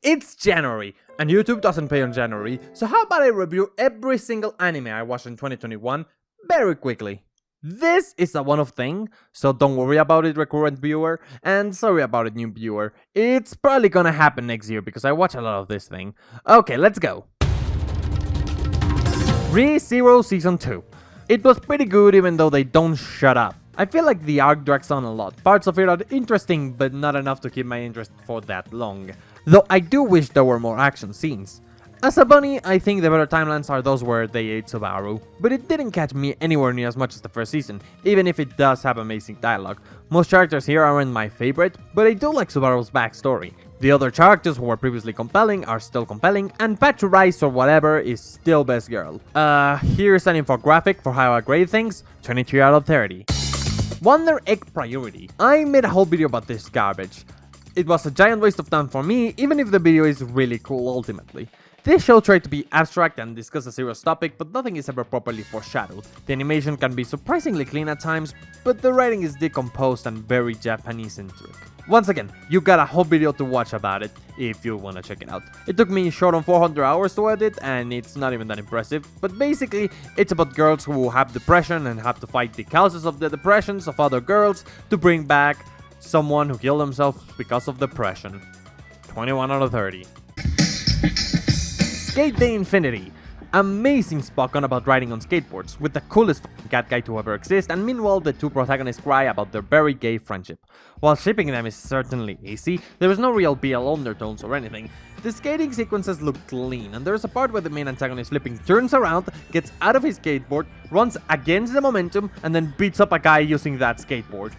It's January, and YouTube doesn't pay on January, so how about I review every single anime I watched in 2021 very quickly. This is a one-off thing, so don't worry about it, recurrent viewer, and sorry about it, new viewer. It's probably gonna happen next year because I watch a lot of this thing. Okay, let's go. Re:Zero Season 2. It was pretty good even though they don't shut up. I feel like the arc drags on a lot. Parts of it are interesting, but not enough to keep my interest for that long. Though I do wish there were more action scenes. As a bunny, I think the better timelines are those where they ate Subaru, but it didn't catch me anywhere near as much as the first season, even if it does have amazing dialogue. Most characters here aren't my favorite, but I do like Subaru's backstory. The other characters who were previously compelling are still compelling, and Patrice or whatever is still best girl. Here's an infographic for how I grade things, 23 out of 30. Wonder Egg Priority. I made a whole video about this garbage. It was a giant waste of time for me, even if the video is really cool ultimately. This show tried to be abstract and discuss a serious topic, but nothing is ever properly foreshadowed. The animation can be surprisingly clean at times, but the writing is decomposed and very Japanese-centric. Once again, you got a whole video to watch about it, if you wanna check it out. It took me short on 400 hours to edit, and it's not even that impressive, but basically, it's about girls who have depression and have to fight the causes of the depressions of other girls to bring back someone who killed themselves because of depression. 21 out of 30. Sk8 The Infinity. Amazing spot on about riding on skateboards, with the coolest cat guy to ever exist, and meanwhile the two protagonists cry about their very gay friendship. While shipping them is certainly easy, there is no real BL undertones or anything. The skating sequences look clean, and there is a part where the main antagonist flipping turns around, gets out of his skateboard, runs against the momentum, and then beats up a guy using that skateboard.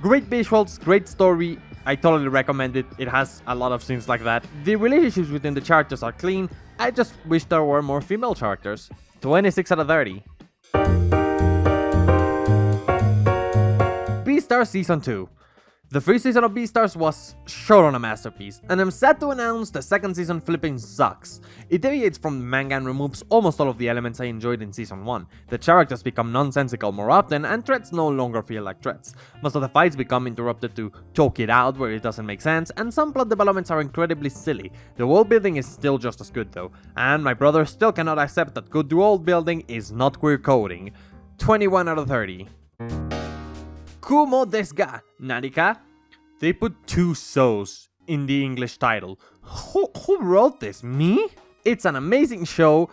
Great visuals, great story, I totally recommend it, it has a lot of scenes like that. The relationships within the characters are clean, I just wish there were more female characters. 26 out of 30. Beastars Season 2. The first season of Beastars was sure on a masterpiece, and I'm sad to announce the second season flipping sucks. It deviates from the manga and removes almost all of the elements I enjoyed in season 1. The characters become nonsensical more often, and threats no longer feel like threats. Most of the fights become interrupted to talk it out where it doesn't make sense, and some plot developments are incredibly silly. The world building is still just as good though, and my brother still cannot accept that good world building is not queer coding. 21 out of 30. Kumo desu ga, Narika? They put two so's in the English title. Who wrote this? Me? It's an amazing show,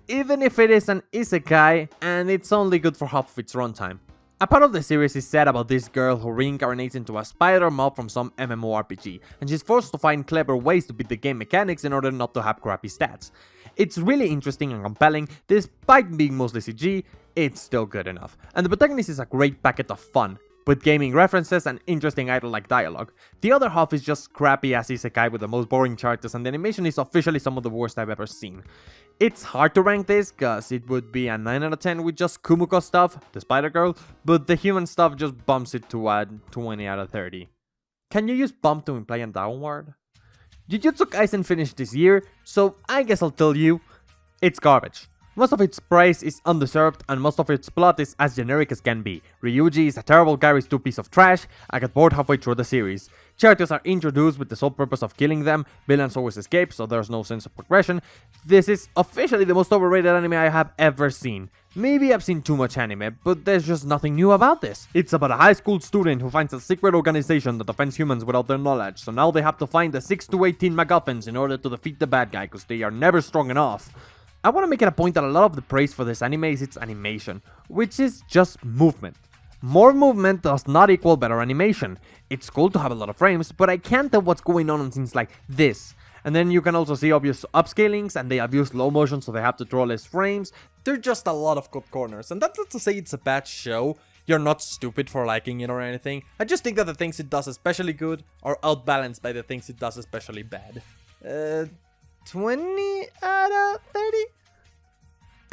even if it is an isekai, and it's only good for half of its runtime. A part of the series is said about this girl who reincarnates into a spider mob from some MMORPG, and she's forced to find clever ways to beat the game mechanics in order not to have crappy stats. It's really interesting and compelling, despite being mostly CG, it's still good enough. And the protagonist is a great packet of fun, with gaming references and interesting idol-like dialogue. The other half is just crappy-ass isekai with the most boring characters, and the animation is officially some of the worst I've ever seen. It's hard to rank this, cause it would be a 9 out of 10 with just Kumiko stuff, the spider girl, but the human stuff just bumps it to a 20 out of 30. Can you use bump to imply a downward? Jujutsu Kaisen finished this year, so I guess I'll tell you, it's garbage. Most of its praise is undeserved, and most of its plot is as generic as can be. Ryuji is a terrible guy with 2 pieces of trash. I got bored halfway through the series. Characters are introduced with the sole purpose of killing them, villains always escape, so there's no sense of progression. This is officially the most overrated anime I have ever seen. Maybe I've seen too much anime, but there's just nothing new about this. It's about a high school student who finds a secret organization that offends humans without their knowledge, so now they have to find the 6 to 18 MacGuffins in order to defeat the bad guy, cause they are never strong enough. I want to make it a point that a lot of the praise for this anime is its animation, which is just movement. More movement does not equal better animation. It's cool to have a lot of frames, but I can't tell what's going on scenes like this. And then you can also see obvious upscalings, and they abuse slow motion so they have to draw less frames. There are just a lot of cut corners, and that's not to say it's a bad show. You're not stupid for liking it or anything. I just think that the things it does especially good are outbalanced by the things it does especially bad. 20 out of 30?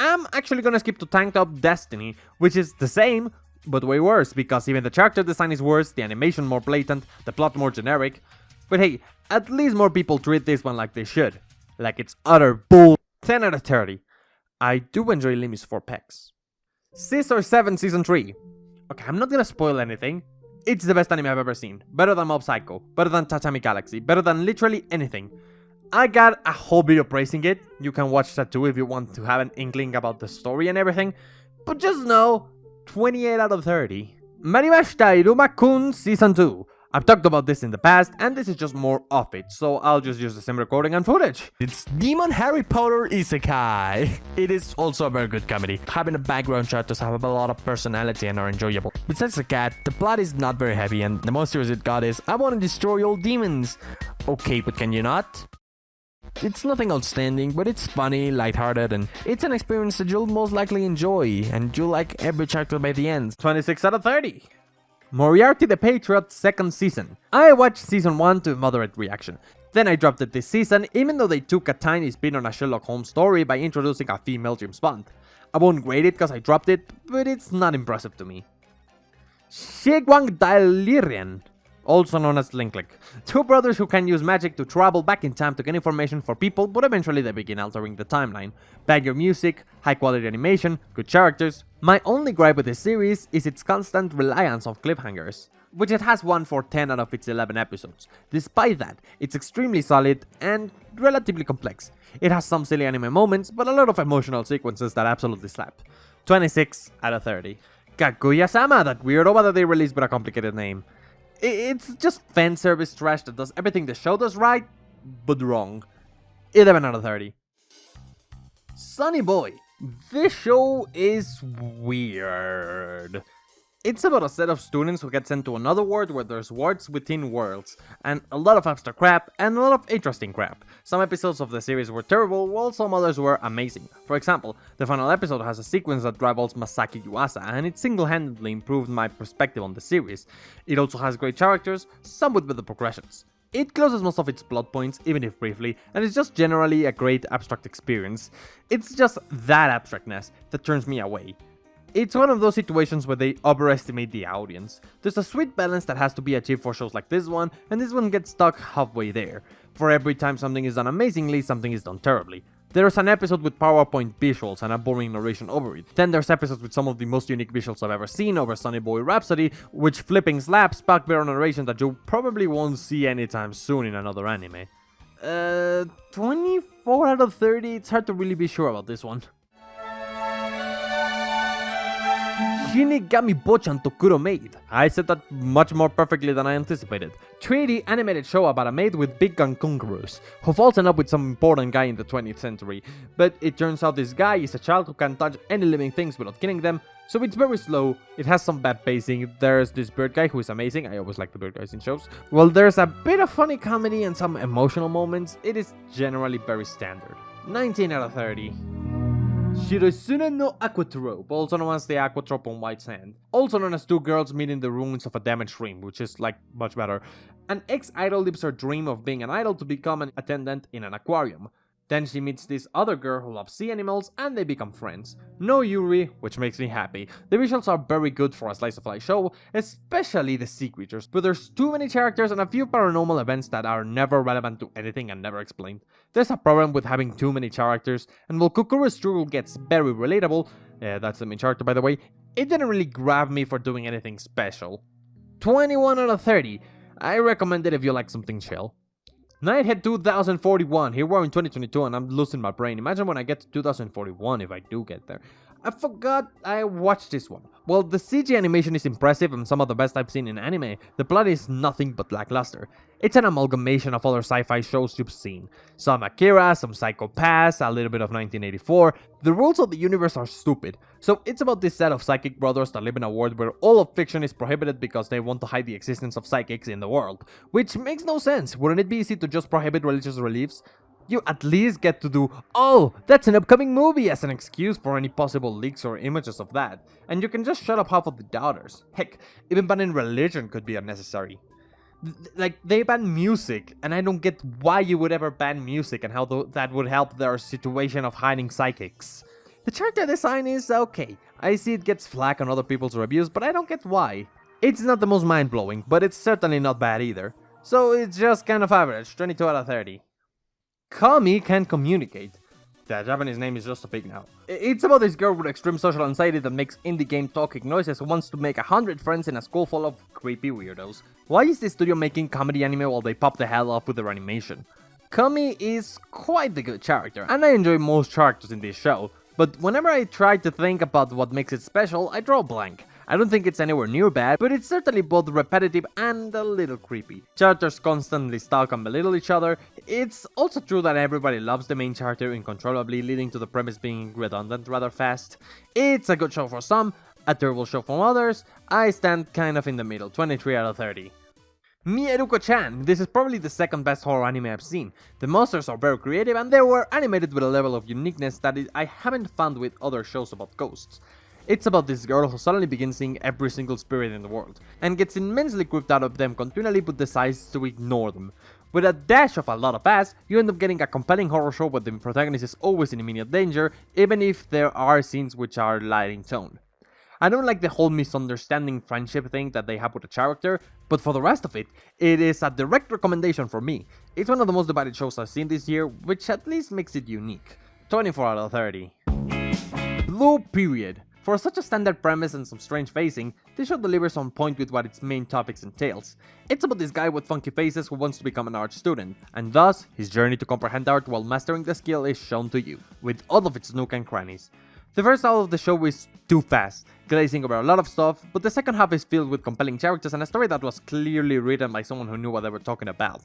I'm actually gonna skip to Tank Top Destiny, which is the same, but way worse, because even the character design is worse, the animation more blatant, the plot more generic. But hey, at least more people treat this one like they should. Like it's utter bull. 10 out of 30. I do enjoy Limis for pecs. Scissor 7 Season 3. Okay, I'm not gonna spoil anything. It's the best anime I've ever seen. Better than Mob Psycho, better than Tatami Galaxy, better than literally anything. I got a whole video praising it. You can watch that too if you want to have an inkling about the story and everything. But just know, 28 out of 30. Marimashita Iruma-kun Season 2. I've talked about this in the past, and this is just more of it, so I'll just use the same recording and footage. It's Demon Harry Potter Isekai. It is also a very good comedy. Having a background characters have a lot of personality and are enjoyable. Besides the cat, the plot is not very heavy, and the most serious it got is, I want to destroy all demons. Okay, but can you not? It's nothing outstanding, but it's funny, lighthearted, and it's an experience that you'll most likely enjoy, and you'll like every chapter by the end. 26 out of 30. Moriarty the Patriot second season. I watched season 1 to moderate reaction. Then I dropped it this season, even though they took a tiny spin on a Sherlock Holmes story by introducing a female James Bond. I won't grade it because I dropped it, but it's not impressive to me. Chiegwang Dalirien, also known as Link. Two brothers who can use magic to travel back in time to get information for people, but eventually they begin altering the timeline. Banger music, high quality animation, good characters. My only gripe with this series is its constant reliance on cliffhangers, which it has one for 10 out of its 11 episodes. Despite that, it's extremely solid and relatively complex. It has some silly anime moments, but a lot of emotional sequences that absolutely slap. 26 out of 30. Kaguya-sama, that weird OVA that they released with a complicated name. It's just fan service trash that does everything the show does right, but wrong. 11 out of 30. Sonny Boy. This show is weird. It's about a set of students who get sent to another world where there's worlds within worlds, and a lot of abstract crap, and a lot of interesting crap. Some episodes of the series were terrible, while some others were amazing. For example, the final episode has a sequence that rivals Masaki Yuasa, and it single-handedly improved my perspective on the series. It also has great characters, some with better progressions. It closes most of its plot points, even if briefly, and it's just generally a great abstract experience. It's just that abstractness that turns me away. It's one of those situations where they overestimate the audience. There's a sweet balance that has to be achieved for shows like this one, and this one gets stuck halfway there. For every time something is done amazingly, something is done terribly. There's an episode with PowerPoint visuals and a boring narration over it. Then there's episodes with some of the most unique visuals I've ever seen over Sonny Boy Rhapsody, which flipping slaps back better narration that you probably won't see anytime soon in another anime. 24 out of 30, it's hard to really be sure about this one. Gummy Box and Tokuro Maid. I said that much more perfectly than I anticipated. 3D animated show about a maid with big gun conquerors, who falls in love with some important guy in the 20th century. But it turns out this guy is a child who can touch any living things without killing them, so it's very slow, it has some bad pacing, there's this bird guy who is amazing, I always like the bird guys in shows. Well, there's a bit of funny comedy and some emotional moments, it is generally very standard. 19 out of 30. Shirosune no Aqua Drop, also known as the Aqua Drop on White Sand. Also known as two girls meet in the ruins of a damaged dream, which is like much better. An ex-idol lives her dream of being an idol to become an attendant in an aquarium. Then she meets this other girl who loves sea animals and they become friends. No Yuri, which makes me happy. The visuals are very good for a slice of life show, especially the sea creatures, but there's too many characters and a few paranormal events that are never relevant to anything and never explained. There's a problem with having too many characters, and while Kukuru's struggle gets very relatable, that's the main character by the way, it didn't really grab me for doing anything special. 21 out of 30. I recommend it if you like something chill. Nighthead 2041, here we're in 2022 and I'm losing my brain. Imagine when I get to 2041 if I do get there. I forgot I watched this one. Well, the CG animation is impressive and some of the best I've seen in anime. The plot is nothing but lackluster. It's an amalgamation of other sci-fi shows you've seen. Some Akira, some Psycho Pass, a little bit of 1984. The rules of the universe are stupid. So it's about this set of psychic brothers that live in a world where all of fiction is prohibited because they want to hide the existence of psychics in the world. Which makes no sense. Wouldn't it be easy to just prohibit religious beliefs? You at least get to do, oh, that's an upcoming movie as an excuse for any possible leaks or images of that. And you can just shut up half of the doubters. Heck, even banning religion could be unnecessary. Like, they ban music, and I don't get why you would ever ban music and how that would help their situation of hiding psychics. The character design is okay. I see it gets flack on other people's reviews, but I don't get why. It's not the most mind-blowing, but it's certainly not bad either. So it's just kind of average, 22 out of 30. Comey can communicate. The Japanese name is just a pig now. It's about this girl with extreme social anxiety that makes indie game talking noises who wants to make 100 friends in a school full of creepy weirdos. Why is this studio making comedy anime while they pop the hell off with their animation? Comey is quite the good character, and I enjoy most characters in this show, but whenever I try to think about what makes it special, I draw a blank. I don't think it's anywhere near bad, but it's certainly both repetitive and a little creepy. Characters constantly stalk and belittle each other. It's also true that everybody loves the main character uncontrollably, leading to the premise being redundant rather fast. It's a good show for some, a terrible show for others. I stand kind of in the middle, 23 out of 30. Miyarukochan. This is probably the second best horror anime I've seen. The monsters are very creative and they were animated with a level of uniqueness that I haven't found with other shows about ghosts. It's about this girl who suddenly begins seeing every single spirit in the world, and gets immensely creeped out of them continually but decides to ignore them. With a dash of a lot of ass, you end up getting a compelling horror show where the protagonist is always in immediate danger, even if there are scenes which are light in tone. I don't like the whole misunderstanding friendship thing that they have with the character, but for the rest of it, it is a direct recommendation for me. It's one of the most divided shows I've seen this year, which at least makes it unique. 24 out of 30. Blue Period. For such a standard premise and some strange pacing, this show delivers on point with what its main topics entails. It's about this guy with funky faces who wants to become an art student, and thus, his journey to comprehend art while mastering the skill is shown to you, with all of its nook and crannies. The first half of the show is too fast, glazing over a lot of stuff, but the second half is filled with compelling characters and a story that was clearly written by someone who knew what they were talking about.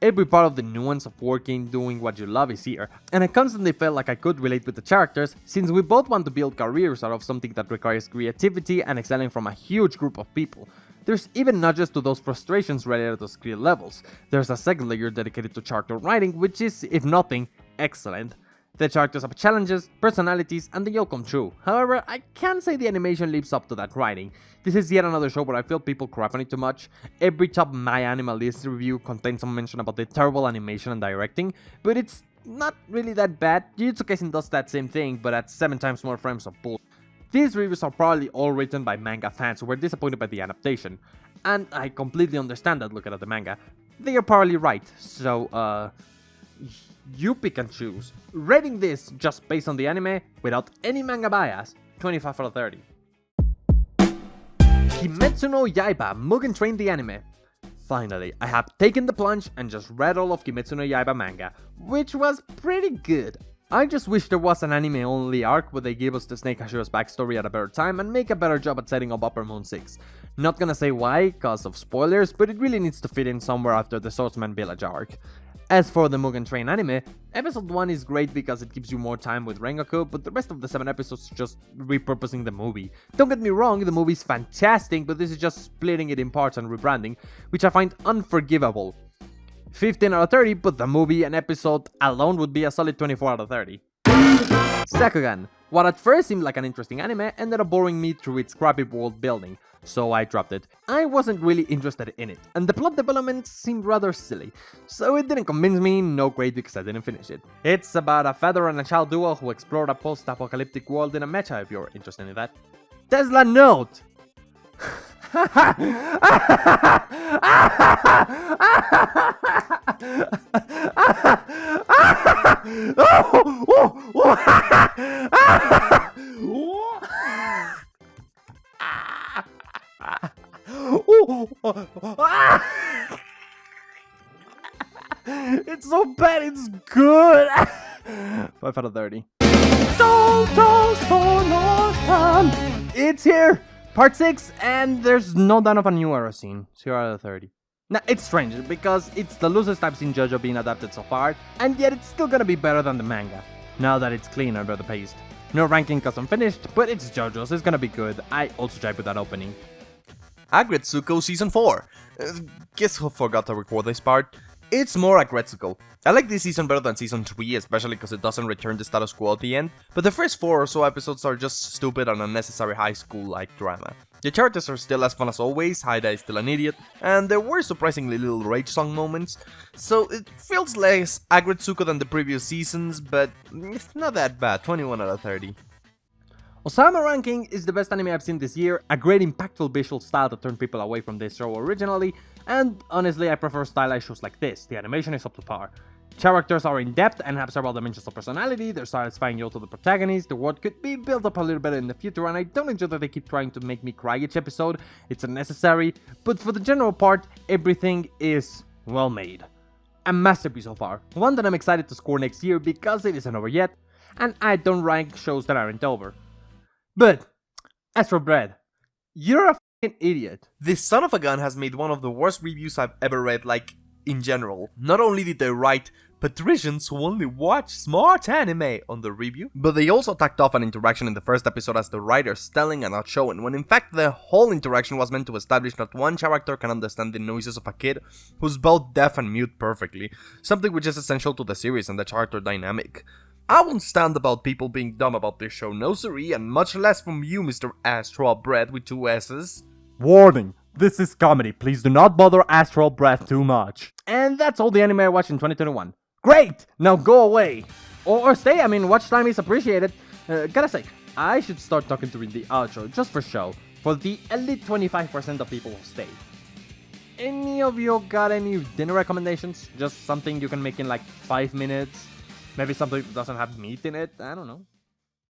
Every part of the nuance of working, doing what you love is here, and I constantly felt like I could relate with the characters, since we both want to build careers out of something that requires creativity and excelling from a huge group of people. There's even nudges to those frustrations related to skill levels. There's a second layer dedicated to character writing, which is, if nothing, excellent. The characters have challenges, personalities, and they all come true. However, I can't say the animation lives up to that writing. This is yet another show where I feel people crap on it too much. Every top My Anime List review contains some mention about the terrible animation and directing, but it's not really that bad. Jujutsu Kaisen does that same thing, but at 7 times more frames of bull. These reviews are probably all written by manga fans who were disappointed by the adaptation. And I completely understand that looking at the manga. They are probably right, so you pick and choose. Rating this just based on the anime, without any manga bias, 25 out of 30. Kimetsu no Yaiba Mugen Train the anime. Finally, I have taken the plunge and just read all of Kimetsu no Yaiba manga, which was pretty good. I just wish there was an anime-only arc where they give us the Snake Hashira's backstory at a better time and make a better job at setting up Upper Moon 6. Not gonna say why, cause of spoilers, but it really needs to fit in somewhere after the Swordsman Village arc. As for the Mugen Train anime, episode 1 is great because it gives you more time with Rengoku, but the rest of the 7 episodes just repurposing the movie. Don't get me wrong, the movie is fantastic, but this is just splitting it in parts and rebranding, which I find unforgivable. 15 out of 30, but the movie and episode alone would be a solid 24 out of 30. Sakugan. What at first seemed like an interesting anime ended up boring me through its crappy world building, so I dropped it. I wasn't really interested in it, and the plot development seemed rather silly, so it didn't convince me, no grade because I didn't finish it. It's about a father and a child duo who explore a post-apocalyptic world in a mecha if you're interested in that. Tesla Note! It's so bad, it's good! 5 out of 30. It's here! Part 6, and there's no doubt of a new era scene. 0 out of 30. Now, it's strange, because it's the loosest I've seen Jojo being adapted so far, and yet it's still gonna be better than the manga, now that it's clean and better paced. No ranking cause I'm finished, but it's Jojo, so it's gonna be good. I also tried with that opening. Agretsuko Season 4. Guess who forgot to record this part? It's more Agretsuko. I like this season better than Season 3, especially because it doesn't return the status quo at the end, but the first 4 or so episodes are just stupid and unnecessary high school-like drama. The characters are still as fun as always, Haida is still an idiot, and there were surprisingly little rage song moments, so it feels less Agretsuko than the previous seasons, but it's not that bad, 21 out of 30. Ousama Ranking is the best anime I've seen this year, a great impactful visual style that turned people away from this show originally, and honestly I prefer stylized shows like this, the animation is up to par. Characters are in depth and have several dimensions of personality, they're satisfying you to the protagonist, the world could be built up a little better in the future, and I don't enjoy that they keep trying to make me cry each episode, it's unnecessary, but for the general part, everything is well made. a masterpiece so far, one that I'm excited to score next year because it isn't over yet, and I don't rank shows that aren't over. But, as for Bread, you're a f***ing idiot. This son of a gun has made one of the worst reviews I've ever read, like, in general. Not only did they write patricians who only watch smart anime on the review, but they also tacked off an interaction in the first episode as the writers telling and not showing, when in fact the whole interaction was meant to establish that one character can understand the noises of a kid who's both deaf and mute perfectly, something which is essential to the series and the character dynamic. I won't stand about people being dumb about this show, no siree, and much less from you, Mr. Astral Bread with 2 S's. Warning, this is comedy, please do not bother Astral Breath too much. And that's all the anime I watched in 2021. Great! Now go away! Or stay, I mean, watch time is appreciated. Gotta say, I should start talking during the outro, just for show, for the elite 25% of people who stay. Any of you got any dinner recommendations? Just something you can make in like 5 minutes? Maybe something that doesn't have meat in it? I don't know.